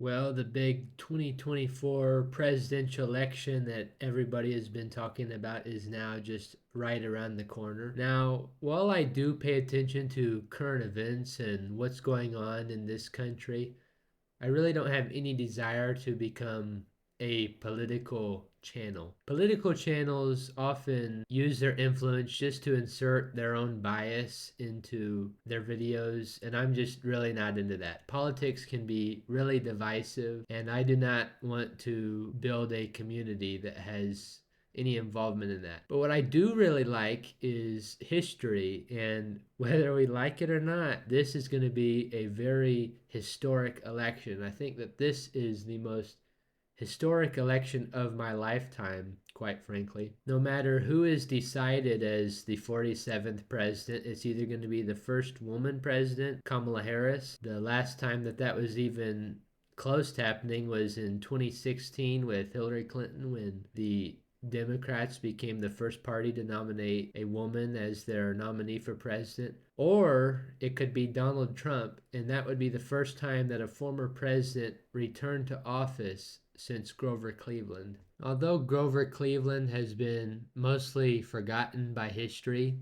Well, the big 2024 presidential election that everybody has been talking about is now just right around the corner. Now, while I do pay attention to current events and what's going on in this country, I really don't have any desire to become a political channel. Political channels often use their influence just to insert their own bias into their videos, and I'm just really not into that. Politics can be really divisive, and I do not want to build a community that has any involvement in that. But what I do really like is history, and whether we like it or not, this is going to be a very historic election. I think that this is the most historic election of my lifetime, quite frankly. No matter who is decided as the 47th president, it's either going to be the first woman president, Kamala Harris. The last time that that was even close to happening was in 2016 with Hillary Clinton when the Democrats became the first party to nominate a woman as their nominee for president. Or it could be Donald Trump, and that would be the first time that a former president returned to office since Grover Cleveland. Although Grover Cleveland has been mostly forgotten by history,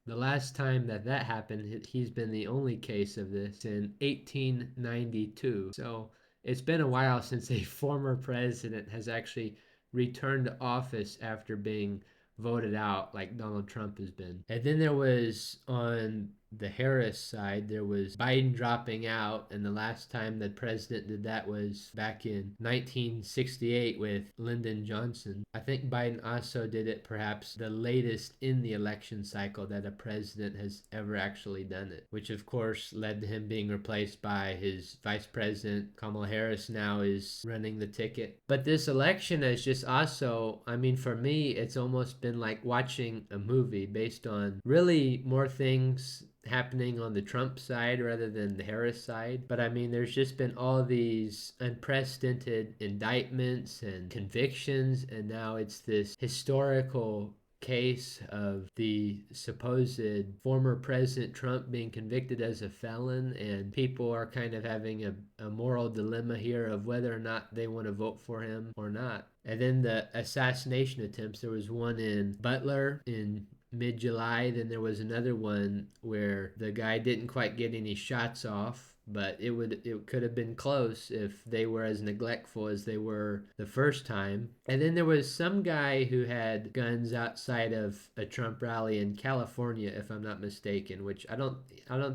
the last time that that happened, he's been the only case of this in 1892. So it's been a while since a former president has actually returned to office after being voted out like Donald Trump has been. And then there was on the Harris side, there was Biden dropping out, and the last time the president did that was back in 1968 with Lyndon Johnson. I think Biden also did it perhaps the latest in the election cycle that a president has ever actually done it, which of course led to him being replaced by his vice president. Kamala Harris now is running the ticket. But this election is just also, I mean, for me, it's almost been like watching a movie based on really more things happening on the Trump side rather than the Harris side. But I mean, there's just been all these unprecedented indictments and convictions, and now it's this historical case of the supposed former President Trump being convicted as a felon, and people are kind of having a moral dilemma here of whether or not they want to vote for him or not. And then the assassination attempts, there was one in Butler in mid-July. Then there was another one where the guy didn't quite get any shots off, but it could have been close if they were as neglectful as they were the first time. And then there was some guy who had guns outside of a Trump rally in California, if I'm not mistaken, which I don't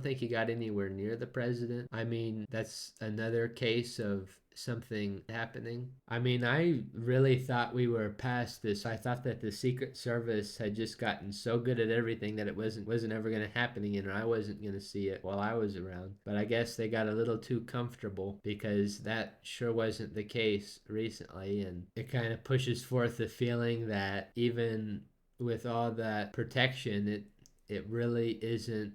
think he got anywhere near the president. I mean, that's another case of something happening. I mean, I really thought we were past this. I thought that the Secret Service had just gotten so good at everything that it wasn't ever going to happen again, or I wasn't going to see it while I was around. But I guess they got a little too comfortable because that sure wasn't the case recently, and it kind of pushes forth the feeling that even with all that protection, it really isn't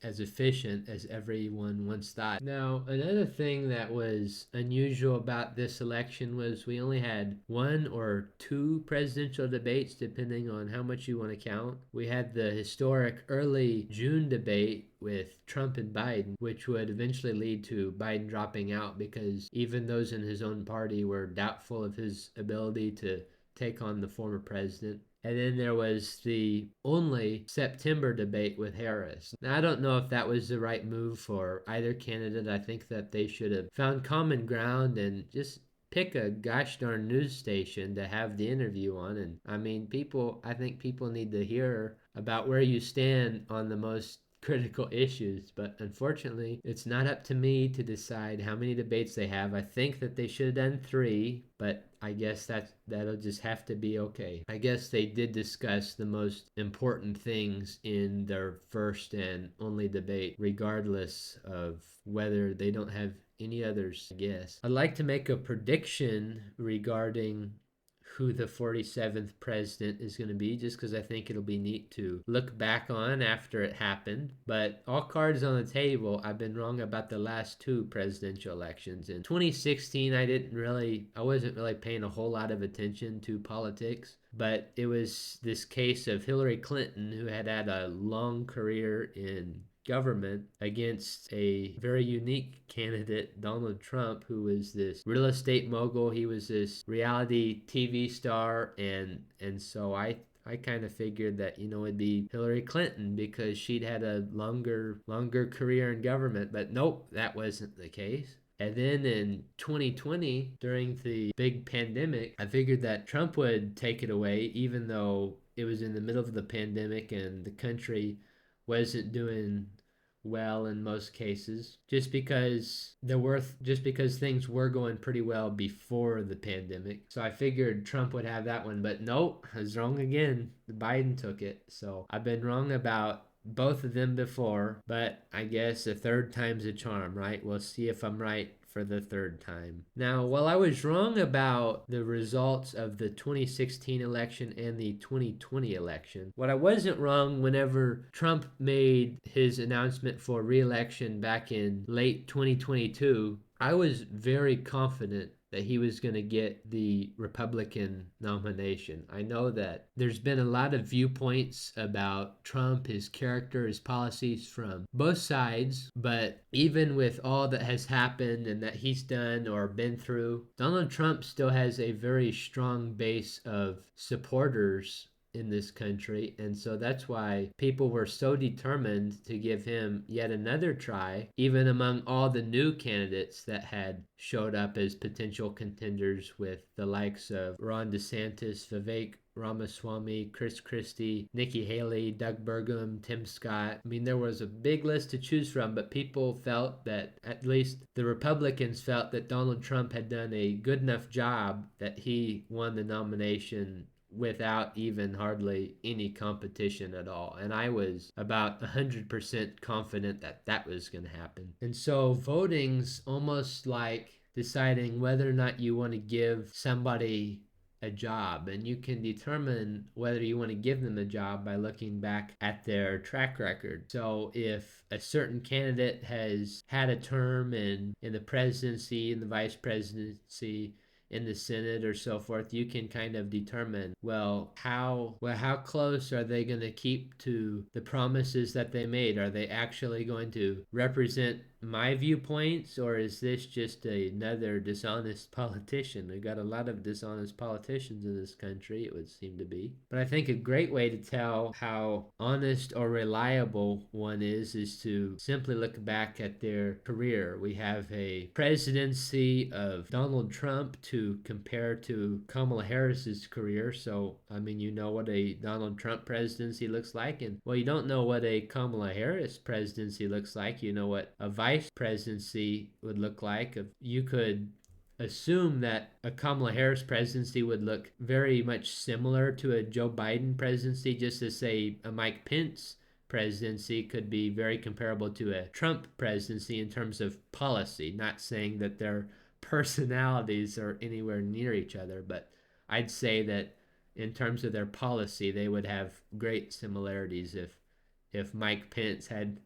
as efficient as everyone once thought. Now, another thing that was unusual about this election was we only had one or two presidential debates, depending on how much you want to count. We had the historic early June debate with Trump and Biden, which would eventually lead to Biden dropping out because even those in his own party were doubtful of his ability to take on the former president. And then there was the only September debate with Harris. Now, I don't know if that was the right move for either candidate. I think that they should have found common ground and just pick a gosh darn news station to have the interview on. And I mean, I think people need to hear about where you stand on the most critical issues, but unfortunately it's not up to me to decide how many debates they have. I think that they should have done three, but I guess that'll just have to be okay. I guess they did discuss the most important things in their first and only debate, regardless of whether they don't have any others, I guess. I'd like to make a prediction regarding who the 47th president is going to be, just because I think it'll be neat to look back on after it happened. But all cards on the table, I've been wrong about the last two presidential elections. In 2016, I wasn't really paying a whole lot of attention to politics, but it was this case of Hillary Clinton, who had a long career in government against a very unique candidate, Donald Trump, who was this real estate mogul. He was this reality TV star, and so I kind of figured that, it'd be Hillary Clinton because she'd had a longer career in government, but nope, that wasn't the case. And then in 2020, during the big pandemic, I figured that Trump would take it away, even though it was in the middle of the pandemic and the country wasn't doing well in most cases, just because things were going pretty well before the pandemic. So I figured Trump would have that one, but nope, I was wrong again. Biden took it. So I've been wrong about both of them before, but I guess a third time's a charm, right? We'll see if I'm right for the third time. Now, while I was wrong about the results of the 2016 election and the 2020 election, what I wasn't wrong whenever Trump made his announcement for re-election back in late 2022, I was very confident that he was going to get the Republican nomination. I know that there's been a lot of viewpoints about Trump, his character, his policies from both sides, but even with all that has happened and that he's done or been through, Donald Trump still has a very strong base of supporters in this country, and so that's why people were so determined to give him yet another try, even among all the new candidates that had showed up as potential contenders, with the likes of Ron DeSantis, Vivek Ramaswamy, Chris Christie, Nikki Haley, Doug Burgum, Tim Scott. I mean, there was a big list to choose from, but people felt that, at least the Republicans felt, that Donald Trump had done a good enough job that he won the nomination without even hardly any competition at all. And I was about 100% confident that that was going to happen. And so voting's almost like deciding whether or not you want to give somebody a job, and you can determine whether you want to give them a job by looking back at their track record. So if a certain candidate has had a term in the presidency, in the vice presidency, in the Senate or so forth, you can kind of determine, how close are they going to keep to the promises that they made? Are they actually going to represent my viewpoints, or is this just another dishonest politician? We've got a lot of dishonest politicians in this country, it would seem to be. But I think a great way to tell how honest or reliable one is to simply look back at their career. We have a presidency of Donald Trump to compare to Kamala Harris's career. So, I mean, you know what a Donald Trump presidency looks like, and you don't know what a Kamala Harris presidency looks like. You know what a vice presidency would look like. You could assume that a Kamala Harris presidency would look very much similar to a Joe Biden presidency, just as, say, a Mike Pence presidency could be very comparable to a Trump presidency in terms of policy. Not saying that their personalities are anywhere near each other, but I'd say that in terms of their policy, they would have great similarities if Mike Pence had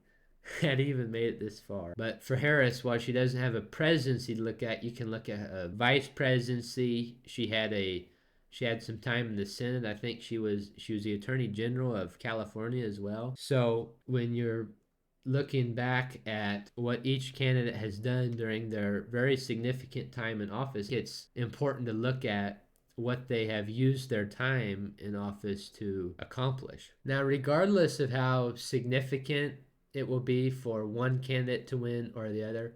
even made it this far. But for Harris, while she doesn't have a presidency to look at, you can look at a vice presidency. She had some time in the Senate. I think she was the Attorney General of California as well. So when you're looking back at what each candidate has done during their very significant time in office, it's important to look at what they have used their time in office to accomplish. Now, regardless of how significant it will be for one candidate to win or the other,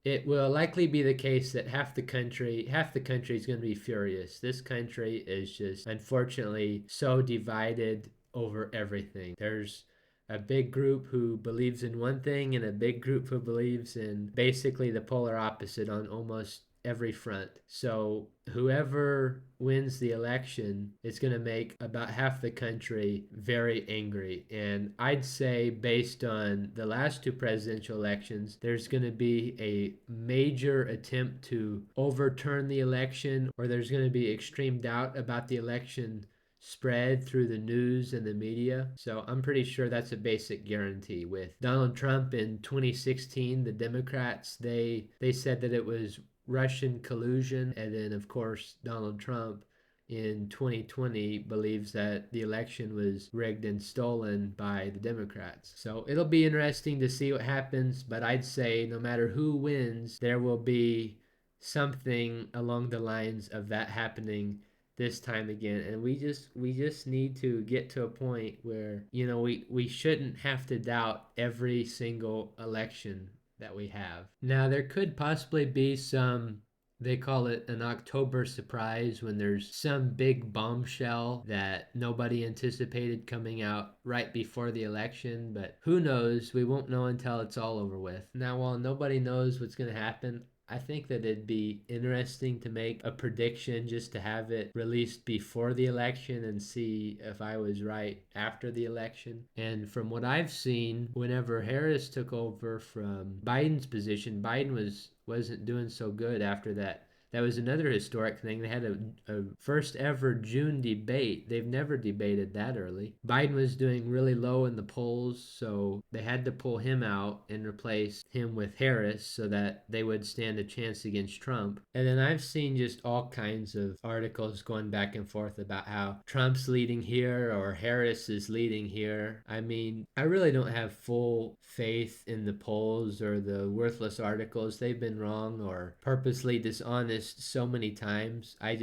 it will likely be the case that half the country is going to be furious. This country is just, unfortunately, so divided over everything. There's a big group who believes in one thing and a big group who believes in basically the polar opposite on almost every front. So whoever wins the election is going to make about half the country very angry. And I'd say, based on the last two presidential elections, there's going to be a major attempt to overturn the election, or there's going to be extreme doubt about the election spread through the news and the media. So I'm pretty sure that's a basic guarantee. With Donald Trump in 2016, the Democrats, they said that it was Russian collusion, and then of course Donald Trump in 2020 believes that the election was rigged and stolen by the Democrats. So it'll be interesting to see what happens, but I'd say no matter who wins, there will be something along the lines of that happening this time again. And we just need to get to a point where, we shouldn't have to doubt every single election that we have. Now there could possibly be some, they call it an October surprise, when there's some big bombshell that nobody anticipated coming out right before the election, but who knows? We won't know until it's all over with. Now, while nobody knows what's going to happen, I think that it'd be interesting to make a prediction just to have it released before the election and see if I was right after the election. And from what I've seen, whenever Harris took over from Biden's position, Biden wasn't doing so good after that. That was another historic thing. They had a first ever June debate. They've never debated that early. Biden was doing really low in the polls, so they had to pull him out and replace him with Harris so that they would stand a chance against Trump. And then I've seen just all kinds of articles going back and forth about how Trump's leading here or Harris is leading here. I mean, I really don't have full faith in the polls or the worthless articles. They've been wrong or purposely dishonest so many times. I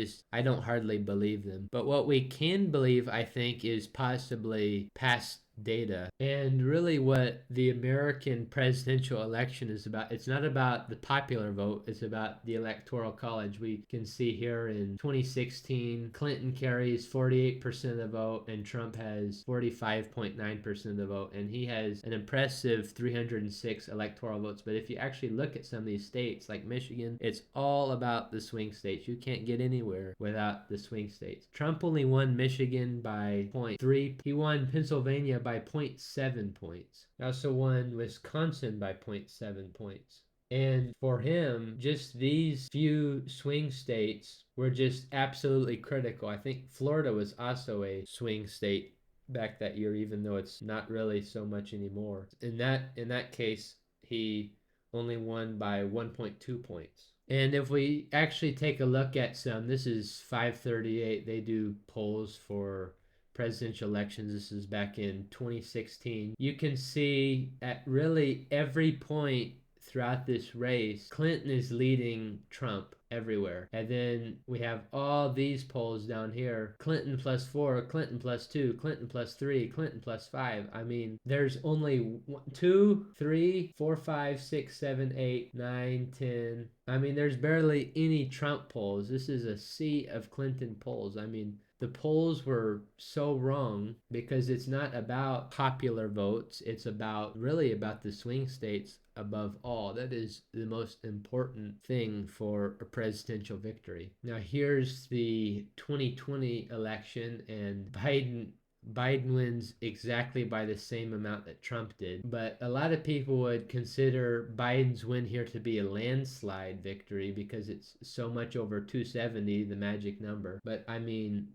don't hardly believe them. But what we can believe, I think, is possibly past data. And really what the American presidential election is about, it's not about the popular vote, it's about the electoral college. We can see here in 2016, Clinton carries 48% of the vote and Trump has 45.9% of the vote, and he has an impressive 306 electoral votes. But if you actually look at some of these states like Michigan, it's all about the swing states. You can't get anywhere without the swing states. Trump only won Michigan by 0.3. He won Pennsylvania by 0.7 points. He also won Wisconsin by 0.7 points. And for him, just these few swing states were just absolutely critical. I think Florida was also a swing state back that year, even though it's not really so much anymore. In that case, he only won by 1.2 points. And if we actually take a look at some, this is 538. They do polls for presidential elections. This is back in 2016. You can see at really every point throughout this race, Clinton is leading Trump everywhere. And then we have all these polls down here: Clinton plus 4, Clinton plus 2, Clinton plus 3, Clinton plus 5. I mean, there's only 1, 2, 3, 4, 5, 6, 7, 8, 9, 10. I mean, there's barely any Trump polls. This is a sea of Clinton polls. I mean, the polls were so wrong because it's not about popular votes. It's really about the swing states above all. That is the most important thing for a presidential victory. Now here's the 2020 election, and Biden wins exactly by the same amount that Trump did. But a lot of people would consider Biden's win here to be a landslide victory because it's so much over 270, the magic number. But I mean,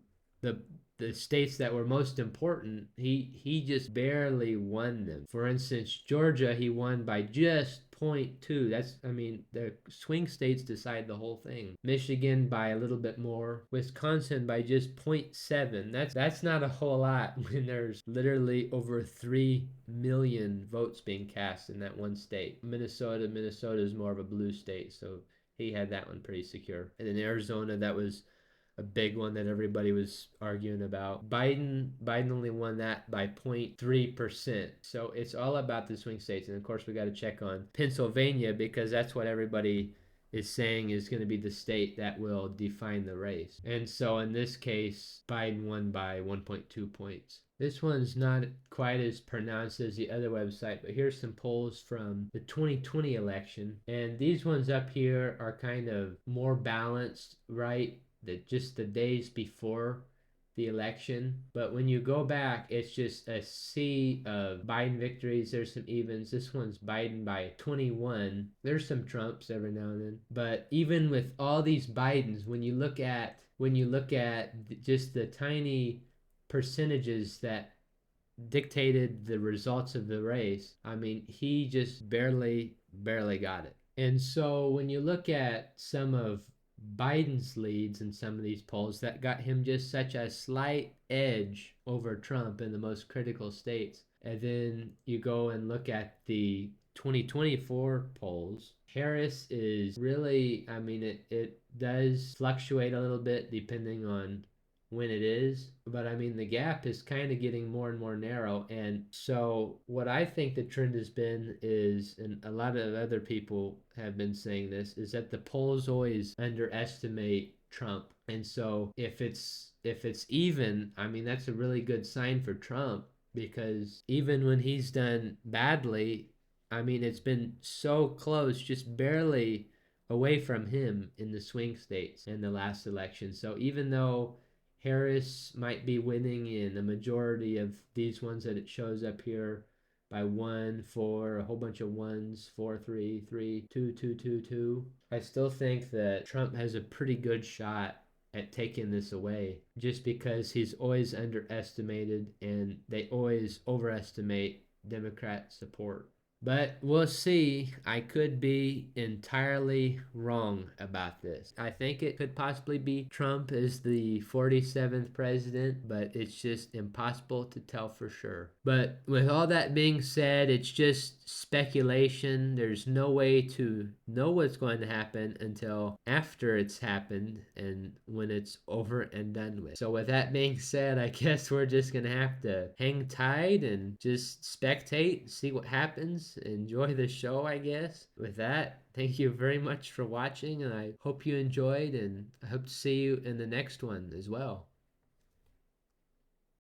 the states that were most important, he just barely won them. For instance, Georgia, he won by just 0.2. The swing states decide the whole thing. Michigan by a little bit more. Wisconsin by just 0.7. That's not a whole lot when there's literally over 3 million votes being cast in that one state. Minnesota is more of a blue state, so he had that one pretty secure. And in Arizona, that was a big one that everybody was arguing about. Biden only won that by 0.3%. So it's all about the swing states. And of course, we got to check on Pennsylvania because that's what everybody is saying is going to be the state that will define the race. And so in this case, Biden won by 1.2 points. This one's not quite as pronounced as the other website, but here's some polls from the 2020 election. And these ones up here are kind of more balanced, right? Just the days before the election. But when you go back, it's just a sea of Biden victories. There's some evens. This one's Biden by 21. There's some Trumps every now and then. But even with all these Bidens, when you look at just the tiny percentages that dictated the results of the race, I mean, he just barely got it. And so when you look at some of Biden's leads in some of these polls that got him just such a slight edge over Trump in the most critical states. And then you go and look at the 2024 polls. Harris is really, I mean, it does fluctuate a little bit depending on when it is, but I mean the gap is kind of getting more and more narrow. And so what I think the trend has been is, and a lot of other people have been saying this, is that the polls always underestimate Trump. And so if it's even, I mean that's a really good sign for Trump, because even when he's done badly, I mean it's been so close, just barely away from him in the swing states in the last election. So even though Harris might be winning in a majority of these ones that it shows up here by 1, 4, a whole bunch of ones, 4, 3, 3, 2, 2, 2, 2. I still think that Trump has a pretty good shot at taking this away, just because he's always underestimated and they always overestimate Democrat support. But we'll see. I could be entirely wrong about this. I think it could possibly be Trump as the 47th president, but it's just impossible to tell for sure. But with all that being said, it's just speculation. There's no way to know what's going to happen until after it's happened and when it's over and done with. So, with that being said, I guess we're just going to have to hang tight and just spectate, see what happens, enjoy the show, I guess. With that, thank you very much for watching, and I hope you enjoyed, and I hope to see you in the next one as well.